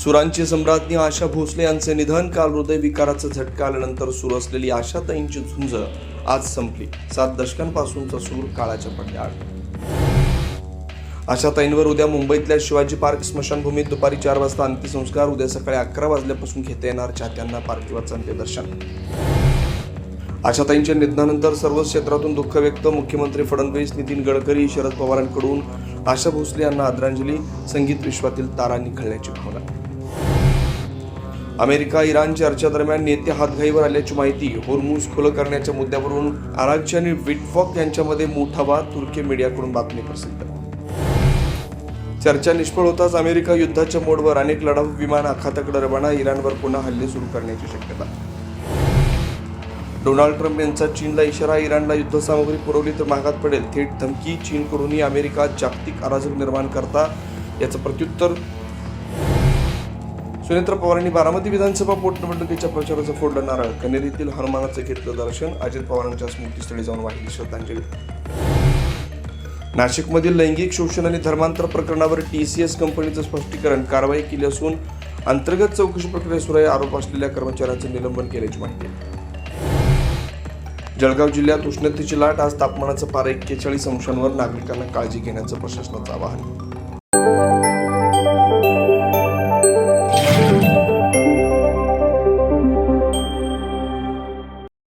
सुरांची सम्राज्ञी आशा भोसले यांचे निधन. काल हृदयविकाराचा झटका आल्यानंतर सुरू असलेली आशाताईंची झुंज आज संपली. 7 दशकांपासूनचा सूर काळाच्या पडद्याआड. आशाताईंवर उद्या मुंबईतल्या शिवाजी पार्क स्मशानभूमीत दुपारी 4 वाजता अंत्यसंस्कार. उद्या सकाळी 11 वाजल्यापासून घेता येणार चाहत्यांना पार्थिवाचं अंत्यदर्शन. आशाताईंच्या निधनानंतर सर्वच क्षेत्रातून दुःख व्यक्त. मुख्यमंत्री फडणवीस, नितीन गडकरी, शरद पवारांकडून आशा भोसले यांना आदरांजली. संगीत विश्वातील तारा निखळण्याची भावना. अमेरिका इराण चर्चेदरम्यान नेते हातघाईवर आल्याची माहिती. होर्मुझ खुलं करण्याच्या मुद्द्यावरून आराघची आणि विटव्हॉक यांच्यामध्ये मोठा वाद. तुर्की मीडियाकडून बातमी प्रसिद्ध. चर्चा निष्फळ होताच अमेरिका युद्धाच्या मोडवर. अनेक लढाऊ विमान आखाताकडे रवाना. इराणवर पुन्हा हल्ले सुरू करण्याची शक्यता. डोनाल्ड ट्रम्प यांचा चीनला इशारा. इराणला युद्धसामग्री पुरवली तर महागात पडेल. थेट धमकी. चीनकडूनही अमेरिका जागतिक अराजक निर्माण करता याचं प्रत्युत्तर. सुनेत्र पवारांनी बारामती विधानसभा पोटनिवडणुकीच्या प्रचाराचं फोडलं नारळ. कनेरीतील हनुमानाचं घेतलं दर्शन. अजित पवारांच्या स्मृतीस्थळी जाऊन वाहिली श्रद्धांजली. नाशिकमधील लैंगिक शोषण आणि धर्मांतर प्रकरणावर TCS कंपनीचं स्पष्टीकरण. कारवाई केली असून अंतर्गत चौकशी प्रक्रिया सुरू आहे. आरोप असलेल्या कर्मचाऱ्यांचं निलंबन केल्याची माहिती. जळगाव जिल्ह्यात उष्णतेची लाट. आज तापमानाचं पारा 41 अंशांवर. नागरिकांना काळजी घेण्याचं प्रशासनाचं आवाहन.